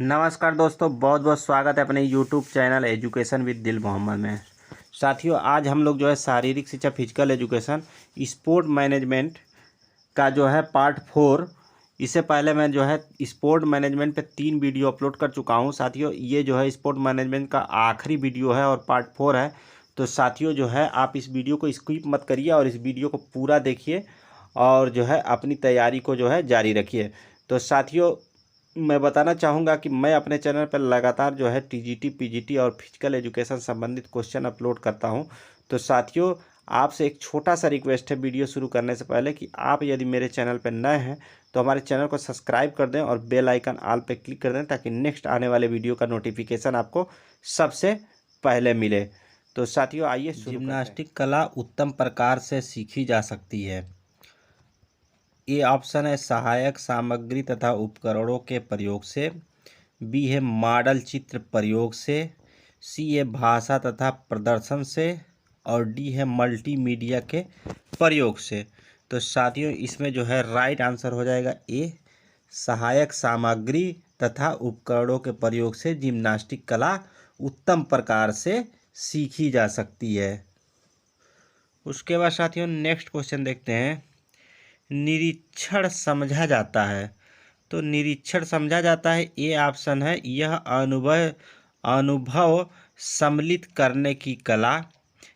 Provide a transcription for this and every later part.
नमस्कार दोस्तों, बहुत बहुत स्वागत है अपने यूट्यूब चैनल एजुकेशन विद दिल मोहम्मद में। साथियों, आज हम लोग जो है शारीरिक शिक्षा फिजिकल एजुकेशन स्पोर्ट मैनेजमेंट का जो है पार्ट 4। इससे पहले मैं जो है स्पोर्ट मैनेजमेंट पे 3 वीडियो अपलोड कर चुका हूं। साथियों, ये जो है स्पोर्ट मैनेजमेंट का आखिरी वीडियो है और पार्ट 4 है। तो साथियों जो है आप इस वीडियो को स्किप मत करिए और इस वीडियो को पूरा देखिए और जो है अपनी तैयारी को जो है जारी रखिए। तो साथियों, मैं बताना चाहूँगा कि मैं अपने चैनल पर लगातार जो है टीजीटी, पीजीटी और फिजिकल एजुकेशन संबंधित क्वेश्चन अपलोड करता हूं। तो साथियों, आपसे एक छोटा सा रिक्वेस्ट है वीडियो शुरू करने से पहले कि आप यदि मेरे चैनल पर नए हैं तो हमारे चैनल को सब्सक्राइब कर दें और बेल आइकन ऑल पे क्लिक कर दें ताकि नेक्स्ट आने वाले वीडियो का नोटिफिकेशन आपको सबसे पहले मिले। तो साथियों आइए शुरू करते हैं। जिम्नास्टिक कला उत्तम प्रकार से सीखी जा सकती है। ए ऑप्शन है सहायक सामग्री तथा उपकरणों के प्रयोग से, बी है मॉडल चित्र प्रयोग से, सी है भाषा तथा प्रदर्शन से और डी है मल्टीमीडिया के प्रयोग से। तो साथियों इसमें जो है राइट आंसर हो जाएगा ए, सहायक सामग्री तथा उपकरणों के प्रयोग से जिम्नास्टिक कला उत्तम प्रकार से सीखी जा सकती है। उसके बाद साथियों नेक्स्ट क्वेश्चन देखते हैं। निरीक्षण समझा जाता है। तो निरीक्षण समझा जाता है, ए ऑप्शन है यह अनुभव सम्मिलित करने की कला,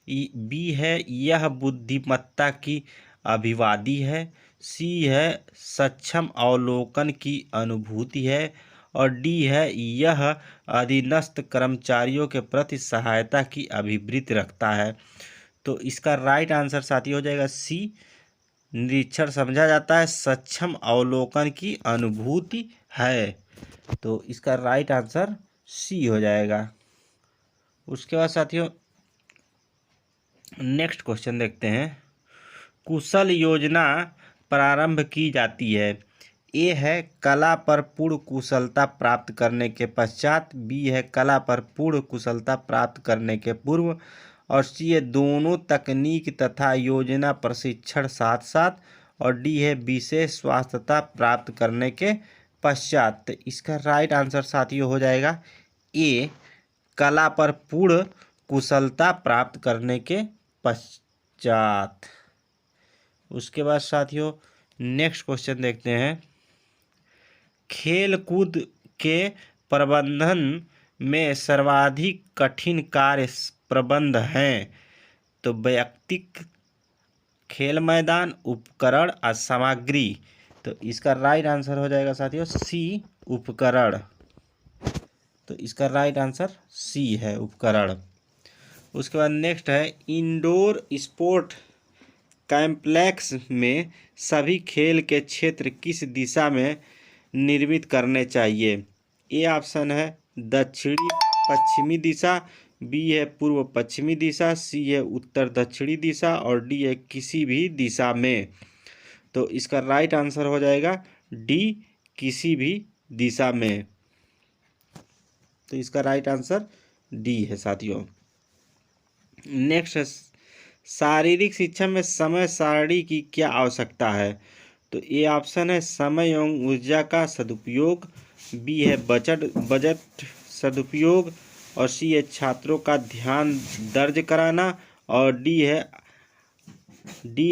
बी है यह बुद्धिमत्ता की अभिवादी है, सी है सक्षम अवलोकन की अनुभूति है और डी है यह अधीनस्थ कर्मचारियों के प्रति सहायता की अभिवृत्ति रखता है। तो इसका राइट आंसर साथी हो जाएगा सी, निरीक्षण समझा जाता है सक्षम अवलोकन की अनुभूति है। तो इसका राइट आंसर सी हो जाएगा। उसके बाद साथियों नेक्स्ट क्वेश्चन देखते हैं। कुशल योजना प्रारंभ की जाती है। ए है कला पर पूर्ण कुशलता प्राप्त करने के पश्चात, बी है कला पर पूर्ण कुशलता प्राप्त करने के पूर्व और सी है दोनों तकनीक तथा योजना प्रशिक्षण साथ साथ और डी है विशेष स्वास्थ्यता प्राप्त करने के पश्चात। तो इसका राइट आंसर साथियों हो जाएगा ए, कला पर पूर्ण कुशलता प्राप्त करने के पश्चात। उसके बाद साथियों नेक्स्ट क्वेश्चन देखते हैं। खेल कूद के प्रबंधन में सर्वाधिक कठिन कार्य प्रबंध हैं। तो वैयक्तिक, खेल मैदान, उपकरण और सामग्री। तो इसका राइट आंसर हो जाएगा साथियों सी, उपकरण। तो इसका राइट आंसर सी है, उपकरण। उसके बाद नेक्स्ट है इंडोर स्पोर्ट कॉम्प्लेक्स में सभी खेल के क्षेत्र किस दिशा में निर्मित करने चाहिए। ए ऑप्शन है दक्षिणी पश्चिमी दिशा, बी है पूर्व पश्चिमी दिशा, सी है उत्तर दक्षिणी दिशा और डी है किसी भी दिशा में। तो इसका राइट आंसर हो जाएगा डी, किसी भी दिशा में। तो इसका राइट आंसर डी है साथियों। नेक्स्ट है शारीरिक शिक्षा में समय सारणी की क्या आवश्यकता है। तो ए ऑप्शन है समय एवं ऊर्जा का सदुपयोग, बी है बजट सदुपयोग और सी है छात्रों का ध्यान दर्ज कराना और डी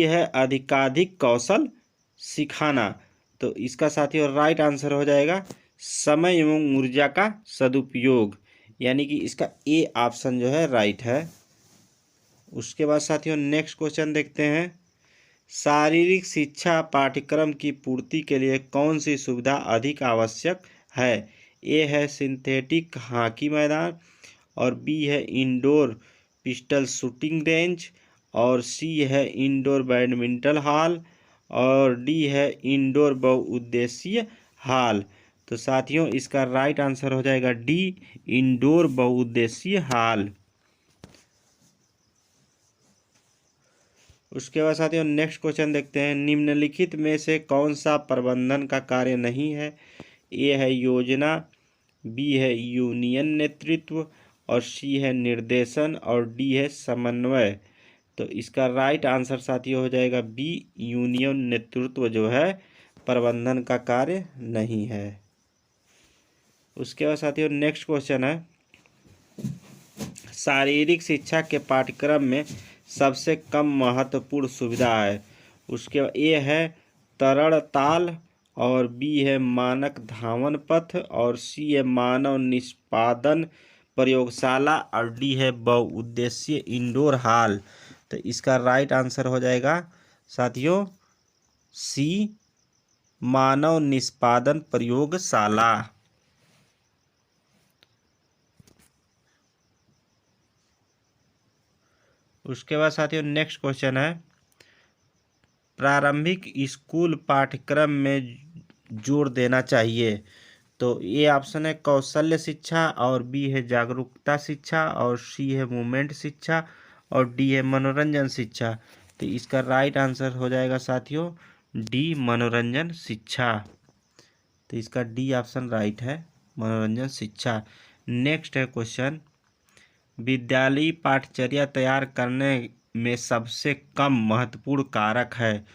है अधिकाधिक कौशल सिखाना। तो इसका साथियों राइट आंसर हो जाएगा समय एवं ऊर्जा का सदुपयोग, यानी कि इसका ए ऑप्शन जो है राइट है। उसके बाद साथियों नेक्स्ट क्वेश्चन देखते हैं। शारीरिक शिक्षा पाठ्यक्रम की पूर्ति के लिए कौन सी सुविधा अधिक आवश्यक है। ए है सिंथेटिक हॉकी मैदान और बी है इंडोर पिस्टल शूटिंग रेंज और सी है इंडोर बैडमिंटन हॉल और डी है इंडोर बहुउद्देशीय हॉल। तो साथियों इसका राइट आंसर हो जाएगा डी, इंडोर बहुउद्देशीय हॉल। उसके बाद साथियों नेक्स्ट क्वेश्चन देखते हैं। निम्नलिखित में से कौन सा प्रबंधन का कार्य नहीं है। ए है योजना, बी है यूनियन नेतृत्व और सी है निर्देशन और डी है समन्वय। तो इसका राइट आंसर साथियों हो जाएगा बी, यूनियन नेतृत्व जो है प्रबंधन का कार्य नहीं है। उसके बाद साथियों नेक्स्ट क्वेश्चन है, शारीरिक शिक्षा के पाठ्यक्रम में सबसे कम महत्वपूर्ण सुविधा है। उसके बाद ए है तरण ताल, और बी है मानक धावन पथ, और सी है मानव निष्पादन प्रयोगशाला, और डी है बहुउद्देशीय इंडोर हॉल। तो इसका राइट आंसर हो जाएगा साथियों सी, मानव निष्पादन प्रयोगशाला। उसके बाद साथियों नेक्स्ट क्वेश्चन है, प्रारंभिक स्कूल पाठ्यक्रम में जोर देना चाहिए। तो ये ऑप्शन है कौशल्य शिक्षा, और बी है जागरूकता शिक्षा, और सी है मूवमेंट शिक्षा, और डी है मनोरंजन शिक्षा। तो इसका राइट आंसर हो जाएगा साथियों डी, मनोरंजन शिक्षा। तो इसका डी ऑप्शन राइट है, मनोरंजन शिक्षा। नेक्स्ट है क्वेश्चन, विद्यालयी पाठचर्या तैयार करने में सबसे कम महत्वपूर्ण कारक है।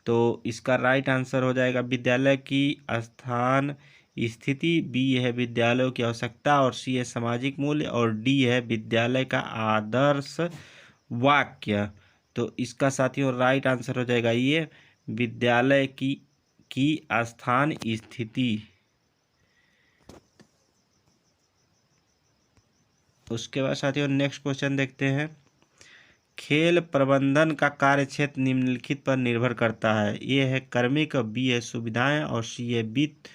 तो इसका राइट आंसर हो जाएगा विद्यालय की स्थान स्थिति, बी है विद्यालयों की आवश्यकता, और सी है सामाजिक मूल्य, और डी है विद्यालय का आदर्श वाक्य। तो इसका साथियों राइट आंसर हो जाएगा ये, विद्यालय की स्थान स्थिति। उसके बाद साथियों नेक्स्ट क्वेश्चन देखते हैं, खेल प्रबंधन का कार्यक्षेत्र निम्नलिखित पर निर्भर करता है। ए है कार्मिक, बी है सुविधाएं, और सी है वित्त,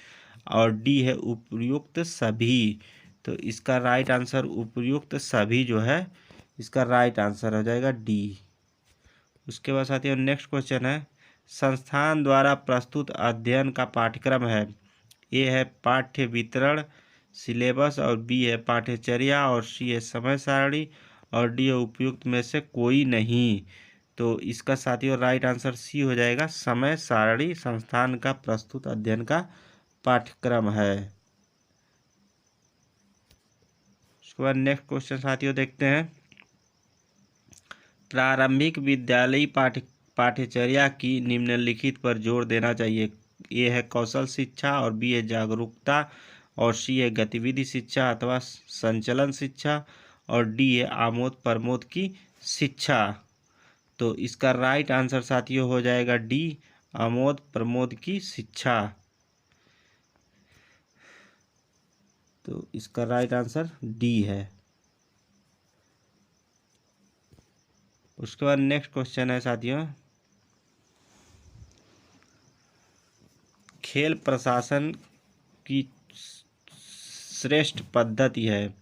और डी है उपयुक्त सभी। तो इसका राइट आंसर उपयुक्त सभी जो है, इसका राइट आंसर हो जाएगा डी। उसके बाद साथियों नेक्स्ट क्वेश्चन है, संस्थान द्वारा प्रस्तुत अध्ययन का पाठ्यक्रम है। ए है पाठ्य वितरण सिलेबस, और बी है पाठ्यचर्या, और सी है समय सारणी, और डी है उपयुक्त में से कोई नहीं। तो इसका साथियों राइट आंसर सी हो जाएगा, समय सारणी संस्थान का प्रस्तुत अध्ययन का पाठ्यक्रम है। उसके बाद नेक्स्ट क्वेश्चन साथियों देखते हैं, प्रारंभिक विद्यालयी पाठ्यचर्या की निम्नलिखित पर जोर देना चाहिए। ए है कौशल शिक्षा, और बी है जागरूकता, और सी है गतिविधि शिक्षा अथवा संचलन शिक्षा, और डी है आमोद प्रमोद की शिक्षा। तो इसका राइट आंसर साथियों हो जाएगा डी, आमोद प्रमोद की शिक्षा। तो इसका राइट आंसर डी है। उसके बाद नेक्स्ट क्वेश्चन है साथियों, खेल प्रशासन की श्रेष्ठ पद्धति है।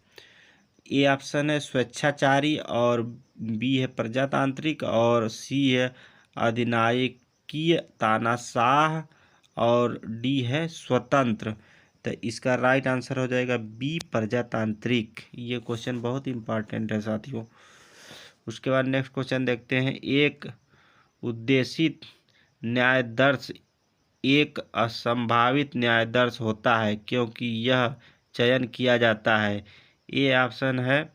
ए ऑप्शन है स्वेच्छाचारी, और बी है प्रजातांत्रिक, और सी है अधिनायकीय तानाशाह, और डी है स्वतंत्र। तो इसका राइट आंसर हो जाएगा बी, प्रजातांत्रिक। ये क्वेश्चन बहुत इंपॉर्टेंट है साथियों। उसके बाद नेक्स्ट क्वेश्चन देखते हैं, एक उद्देशित न्यायाधीश एक असंभावित न्यायाधीश होता है क्योंकि यह चयन किया जाता है। ए ऑप्शन है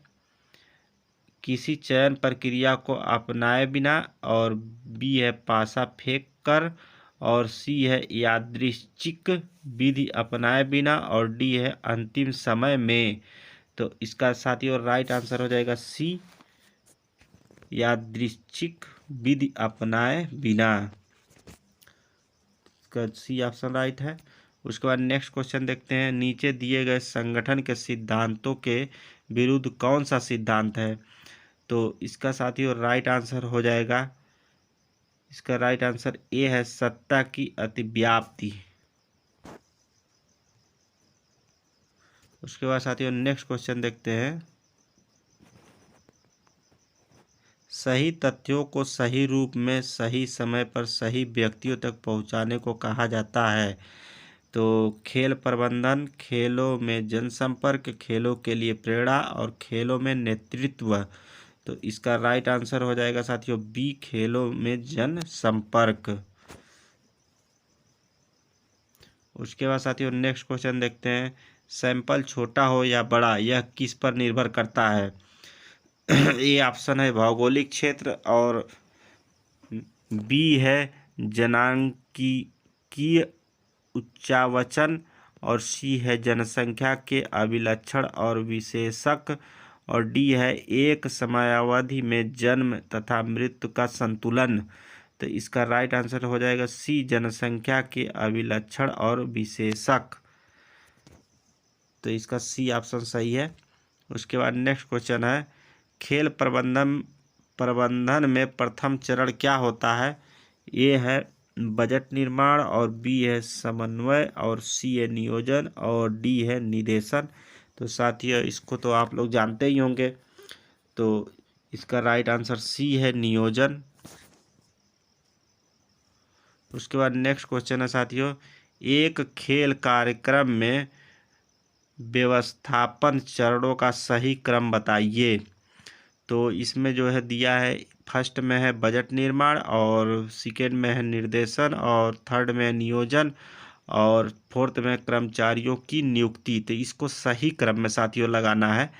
किसी चयन प्रक्रिया को अपनाए बिना, और बी है पासा फेंक कर, और सी है यादृच्छिक विधि अपनाए बिना, और डी है अंतिम समय में। तो इसका साथियों राइट आंसर हो जाएगा सी, यादृच्छिक विधि अपनाए बिना। इसका सी ऑप्शन राइट है। उसके बाद नेक्स्ट क्वेश्चन देखते हैं, नीचे दिए गए संगठन के सिद्धांतों के विरुद्ध कौन सा सिद्धांत है। तो इसका साथियों राइट आंसर हो जाएगा, इसका राइट आंसर ए है सत्ता की अतिव्याप्ति। उसके बाद साथियों नेक्स्ट क्वेश्चन देखते हैं, सही तथ्यों को सही रूप में सही समय पर सही व्यक्तियों तक पहुंचाने को कहा जाता है। तो खेल प्रबंधन, खेलों में जनसंपर्क, खेलों के लिए प्रेरणा, और खेलों में नेतृत्व। तो इसका राइट आंसर हो जाएगा साथियों बी, खेलों में जनसंपर्क। उसके बाद साथियों नेक्स्ट क्वेश्चन देखते हैं, सैंपल छोटा हो या बड़ा यह किस पर निर्भर करता है। ए ऑप्शन है भौगोलिक क्षेत्र, और बी है जनांकीय उच्चावचन, और सी है जनसंख्या के अभिलक्षण और विशेषक, और डी है एक समयावधि में जन्म तथा मृत्यु का संतुलन। तो इसका राइट आंसर हो जाएगा सी, जनसंख्या के अभिलक्षण और विशेषक। तो इसका सी ऑप्शन सही है। उसके बाद नेक्स्ट क्वेश्चन है, खेल प्रबंधन में प्रथम चरण क्या होता है? ए है बजट निर्माण, और बी है समन्वय, और सी है नियोजन, और डी है निर्देशन। तो साथियों इसको तो आप लोग जानते ही होंगे, तो इसका राइट आंसर सी है नियोजन। उसके बाद नेक्स्ट क्वेश्चन है साथियों, एक खेल कार्यक्रम में व्यवस्थापन चरणों का सही क्रम बताइए। तो इसमें जो है दिया है, फर्स्ट में है बजट निर्माण, और सेकेंड में है निर्देशन, और थर्ड में है नियोजन, और फोर्थ में कर्मचारियों की नियुक्ति। तो इसको सही क्रम में साथियों लगाना है।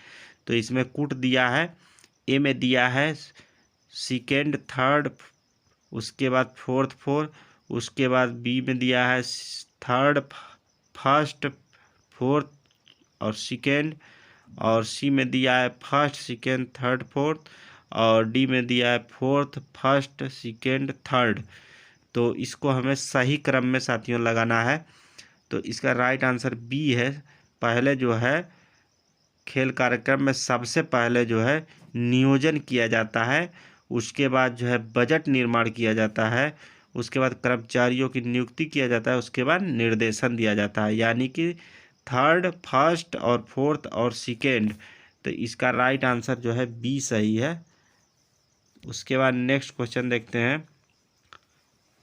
तो इसमें कूट दिया है, ए में दिया है सेकेंड थर्ड, उसके बाद फोर्थ, उसके बाद बी में दिया है थर्ड फर्स्ट फोर्थ और सेकेंड, और सी में दिया है फर्स्ट सेकेंड थर्ड फोर्थ, और डी में दिया है फोर्थ फर्स्ट सेकेंड थर्ड। तो इसको हमें सही क्रम में साथियों लगाना है। तो इसका राइट आंसर बी है। पहले जो है खेल कार्यक्रम में सबसे पहले जो है नियोजन किया जाता है, उसके बाद जो है बजट निर्माण किया जाता है, उसके बाद कर्मचारियों की नियुक्ति किया जाता है, उसके बाद निर्देशन दिया जाता है, यानी कि थर्ड फर्स्ट और फोर्थ और सेकेंड। तो इसका राइट आंसर जो है बी सही है। उसके बाद नेक्स्ट क्वेश्चन देखते हैं,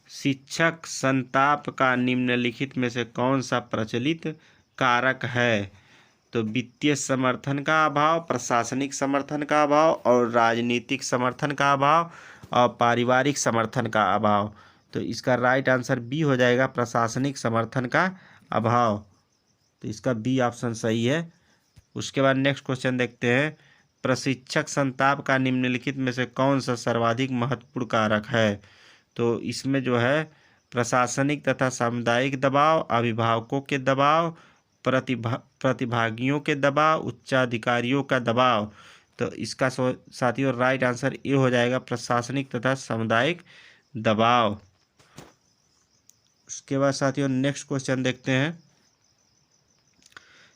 शिक्षक संताप का निम्नलिखित में से कौन सा प्रचलित कारक है? तो वित्तीय समर्थन का अभाव, प्रशासनिक समर्थन का अभाव, और राजनीतिक समर्थन का अभाव, और पारिवारिक समर्थन का अभाव। तो इसका राइट आंसर बी हो जाएगा, प्रशासनिक समर्थन का अभाव। तो इसका बी ऑप्शन सही है। उसके बाद नेक्स्ट क्वेश्चन देखते हैं, प्रशिक्षक संताप का निम्नलिखित में से कौन सा सर्वाधिक महत्वपूर्ण कारक है? तो इसमें जो है प्रशासनिक तथा सामुदायिक दबाव, अभिभावकों के दबाव, प्रतिभागियों के दबाव, उच्चाधिकारियों का दबाव। तो इसका साथियों राइट आंसर ये हो जाएगा, प्रशासनिक तथा सामुदायिक दबाव। उसके बाद साथियों नेक्स्ट क्वेश्चन देखते हैं,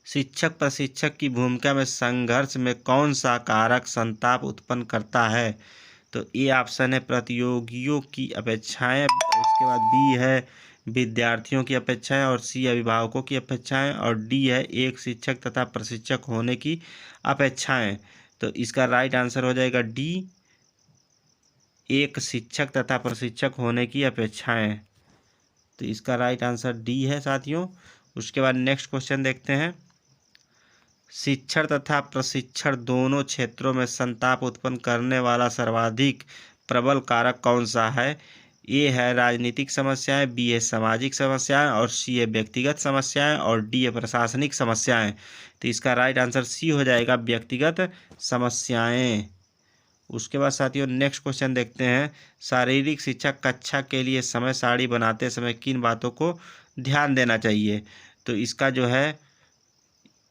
शिक्षक प्रशिक्षक की भूमिका में संघर्ष में कौन सा कारक संताप उत्पन्न करता है? तो ए ऑप्शन है प्रतियोगियों की अपेक्षाएं, उसके बाद बी है विद्यार्थियों की अपेक्षाएं, और सी अभिभावकों की अपेक्षाएं, और डी है एक शिक्षक तथा प्रशिक्षक होने की अपेक्षाएं। तो इसका राइट आंसर हो जाएगा डी, एक शिक्षक तथा प्रशिक्षक होने की अपेक्षाएं। तो इसका राइट आंसर डी है साथियों। उसके बाद नेक्स्ट क्वेश्चन देखते हैं, शिक्षण तथा प्रशिक्षण दोनों क्षेत्रों में संताप उत्पन्न करने वाला सर्वाधिक प्रबल कारक कौन सा है? ए है राजनीतिक समस्याएं, बी है सामाजिक समस्याएं, और सी है व्यक्तिगत समस्याएं, और डी है प्रशासनिक समस्याएं। तो इसका राइट आंसर सी हो जाएगा, व्यक्तिगत समस्याएं। उसके बाद साथियों नेक्स्ट क्वेश्चन देखते हैं, शारीरिक शिक्षा कक्षा के लिए समय सारणी बनाते समय किन बातों को ध्यान देना चाहिए? तो इसका जो है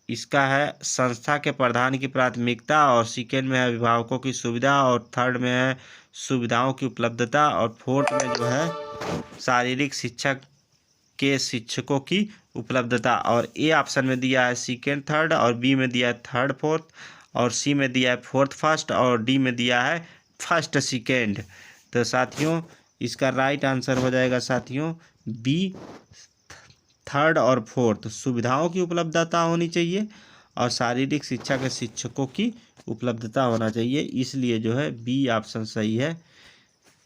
इसका है संस्था के प्रधान की प्राथमिकता, और सेकेंड में है अभिभावकों की सुविधा, और थर्ड में है सुविधाओं की उपलब्धता, और फोर्थ में जो है शारीरिक शिक्षा के शिक्षकों की उपलब्धता। और ए ऑप्शन में दिया है सेकेंड थर्ड, और बी में दिया है थर्ड फोर्थ, और सी में दिया है फोर्थ फर्स्ट, और डी में दिया है फर्स्ट सेकेंड। तो साथियों इसका राइट आंसर हो जाएगा साथियों बी, थर्ड और फोर्थ। सुविधाओं की उपलब्धता होनी चाहिए और शारीरिक शिक्षा के शिक्षकों की उपलब्धता होना चाहिए, इसलिए जो है बी ऑप्शन सही है।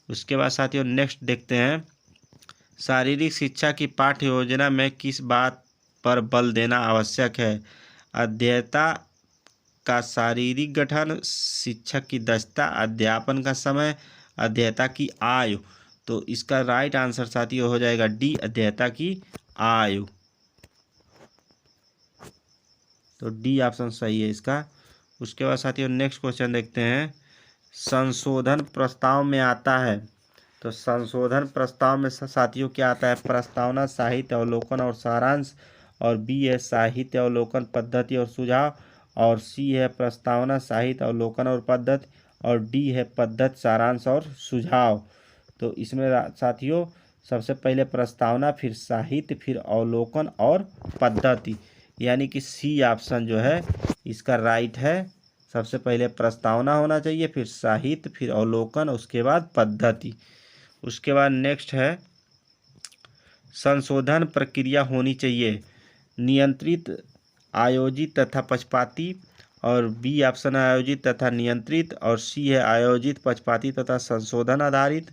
उसके बाद साथियों नेक्स्ट देखते हैं, शारीरिक शिक्षा की पाठ्य योजना में किस बात पर बल देना आवश्यक है? अध्येता का शारीरिक गठन, शिक्षक की दक्षता, अध्यापन का समय, अध्येता की आयु। तो इसका राइट आंसर साथियों हो जाएगा डी, अध्येता की आयु। तो डी ऑप्शन सही है इसका। उसके बाद साथियों नेक्स्ट क्वेश्चन देखते हैं, संशोधन प्रस्ताव में आता है। तो संशोधन प्रस्ताव में साथियों क्या आता है? प्रस्तावना, साहित्य अवलोकन और सारांश, और बी है साहित्य अवलोकन पद्धति और सुझाव, और सी है प्रस्तावना साहित्य अवलोकन और पद्धति, और डी है पद्धति सारांश और सुझाव। तो इसमें साथियों सबसे पहले प्रस्तावना, फिर साहित्य, फिर अवलोकन और पद्धति, यानी कि सी ऑप्शन जो है इसका राइट है। सबसे पहले प्रस्तावना होना चाहिए, फिर साहित्य, फिर अवलोकन, उसके बाद पद्धति। उसके बाद नेक्स्ट है संशोधन प्रक्रिया होनी चाहिए नियंत्रित, आयोजित तथा पक्षपाती, और बी ऑप्शन है आयोजित तथा नियंत्रित, और सी है आयोजित पक्षपाती तथा संशोधन आधारित,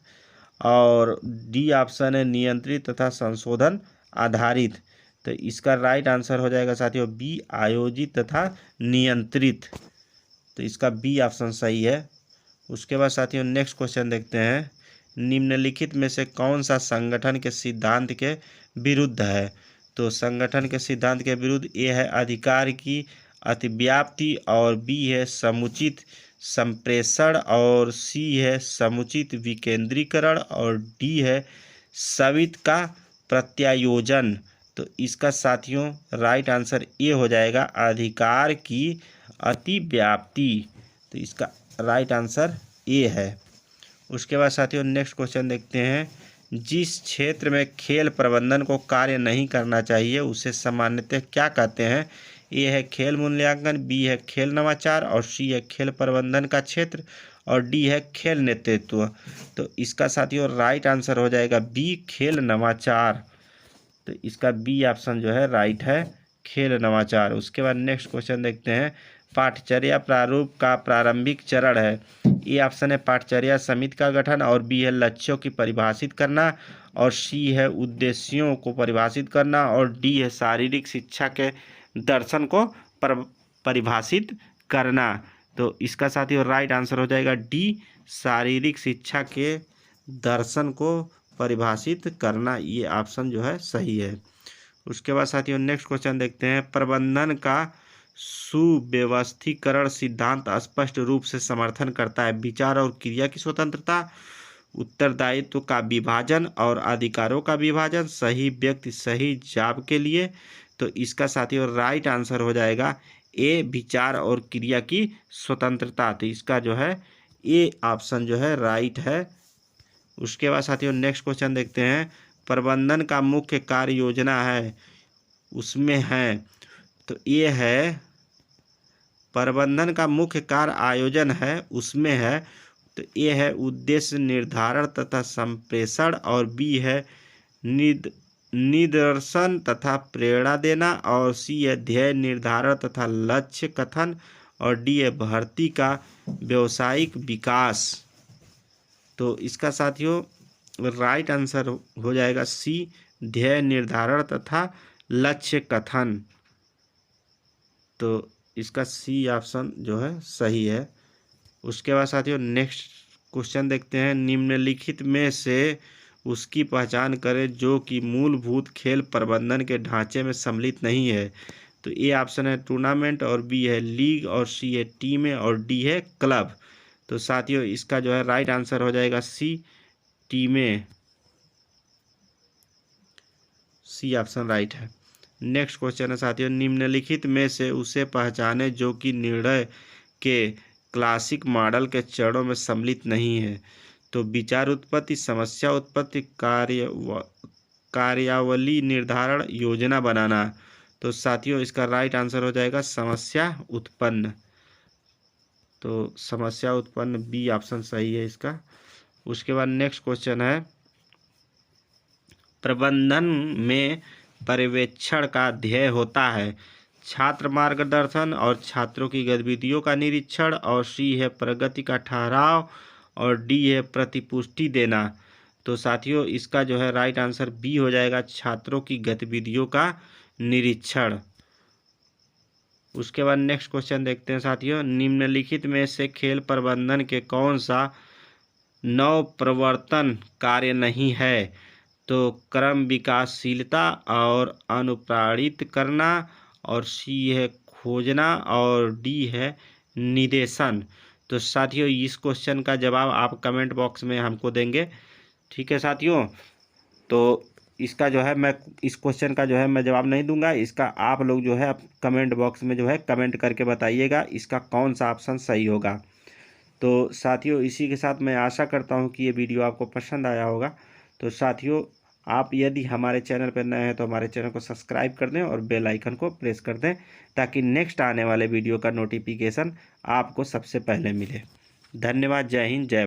और डी ऑप्शन है नियंत्रित तथा संशोधन आधारित। तो इसका राइट आंसर हो जाएगा साथियों बी आयोजित तथा नियंत्रित। तो इसका बी ऑप्शन सही है। उसके बाद साथियों नेक्स्ट क्वेश्चन देखते हैं, निम्नलिखित में से कौन सा संगठन के सिद्धांत के विरुद्ध है। तो संगठन के सिद्धांत के विरुद्ध ए है अधिकार की अतिव्याप्ति, और बी है समुचित संप्रेषण, और सी है समुचित विकेंद्रीकरण, और डी है सवित का प्रत्यायोजन। तो इसका साथियों राइट आंसर ए हो जाएगा अधिकार की अतिव्याप्ति। तो इसका राइट आंसर ए है। उसके बाद साथियों नेक्स्ट क्वेश्चन देखते हैं, जिस क्षेत्र में खेल प्रबंधन को कार्य नहीं करना चाहिए उसे सामान्यतः क्या कहते हैं। ए है खेल मूल्यांकन, बी है खेल नवाचार, और सी है खेल प्रबंधन का क्षेत्र, और डी है खेल नेतृत्व। तो इसका साथियों राइट आंसर हो जाएगा बी खेल नवाचार। तो इसका बी ऑप्शन जो है राइट है, खेल नवाचार। उसके बाद नेक्स्ट क्वेश्चन देखते हैं, पाठचर्या प्रारूप का प्रारंभिक चरण है। ए ऑप्शन है पाठचर्या समिति का गठन, और बी है लक्ष्यों की परिभाषित करना, और सी है उद्देश्यों को परिभाषित करना, और डी है शारीरिक शिक्षा के दर्शन को परिभाषित करना। तो इसका साथियों राइट आंसर हो जाएगा डी शारीरिक शिक्षा के दर्शन को परिभाषित करना। ये ऑप्शन जो है सही है। उसके बाद साथियों नेक्स्ट क्वेश्चन देखते हैं, प्रबंधन का सुव्यवस्थीकरण सिद्धांत स्पष्ट रूप से समर्थन करता है विचार और क्रिया की स्वतंत्रता, उत्तरदायित्व का विभाजन और अधिकारों का विभाजन, सही व्यक्ति सही जॉब के लिए। तो इसका साथियों राइट आंसर हो जाएगा ए विचार और क्रिया की स्वतंत्रता। तो इसका जो है ए ऑप्शन जो है राइट है। उसके बाद साथियों नेक्स्ट क्वेश्चन देखते हैं, प्रबंधन का मुख्य कार्य योजना है उसमें है। तो ये है प्रबंधन का मुख्य कार्य आयोजन है उसमें है। तो ए है उद्देश्य निर्धारण तथा संप्रेषण, और बी है निदर्शन तथा प्रेरणा देना, और सी है ध्येय निर्धारण तथा लक्ष्य कथन, और डी है भर्ती का व्यावसायिक विकास। तो इसका साथियों राइट आंसर हो जाएगा सी ध्येय निर्धारण तथा लक्ष्य कथन। तो इसका सी ऑप्शन जो है सही है। उसके बाद साथियों नेक्स्ट क्वेश्चन देखते हैं, निम्नलिखित में से उसकी पहचान करें जो कि मूलभूत खेल प्रबंधन के ढांचे में सम्मिलित नहीं है। तो ए ऑप्शन है टूर्नामेंट, और बी है लीग, और सी है टीमें, और डी है क्लब। तो साथियों इसका जो है राइट आंसर हो जाएगा सी टीमें। सी ऑप्शन राइट है। नेक्स्ट क्वेश्चन है साथियों, निम्नलिखित में से उसे पहचाने जो कि निर्णय के क्लासिक मॉडल के चरणों में सम्मिलित नहीं है। तो विचार उत्पत्ति, समस्या उत्पत्ति, कार्यावली निर्धारण, योजना बनाना। तो साथियों इसका राइट आंसर हो जाएगा समस्या उत्पन्न। तो समस्या उत्पन्न बी ऑप्शन सही है इसका। उसके बाद नेक्स्ट क्वेश्चन है, प्रबंधन में पर्यवेक्षण का ध्येय होता है छात्र मार्गदर्शन और छात्रों की गतिविधियों का निरीक्षण, और सी है प्रगति का ठहराव, और डी है प्रतिपुष्टि देना। तो साथियों इसका जो है राइट आंसर बी हो जाएगा छात्रों की गतिविधियों का निरीक्षण। उसके बाद नेक्स्ट क्वेश्चन देखते हैं साथियों, निम्नलिखित में से खेल प्रबंधन के कौन सा नव प्रवर्तन कार्य नहीं है। तो क्रम विकासशीलता और अनुप्राणित करना, और सी है खोजना, और डी है निदेशन। तो साथियों इस क्वेश्चन का जवाब आप कमेंट बॉक्स में हमको देंगे, ठीक है साथियों। तो इसका जो है मैं इस क्वेश्चन का जो है मैं जवाब नहीं दूंगा, इसका आप लोग जो है कमेंट बॉक्स में जो है कमेंट करके बताइएगा इसका कौन सा ऑप्शन सही होगा। तो साथियों, इसी के साथ मैं आशा करता हूँ कि ये वीडियो आपको पसंद आया होगा। तो साथियों, आप यदि हमारे चैनल पर नए हैं तो हमारे चैनल को सब्सक्राइब कर दें और बेल आइकन को प्रेस कर दें, ताकि नेक्स्ट आने वाले वीडियो का नोटिफिकेशन आपको सबसे पहले मिले। धन्यवाद। जय हिंद, जय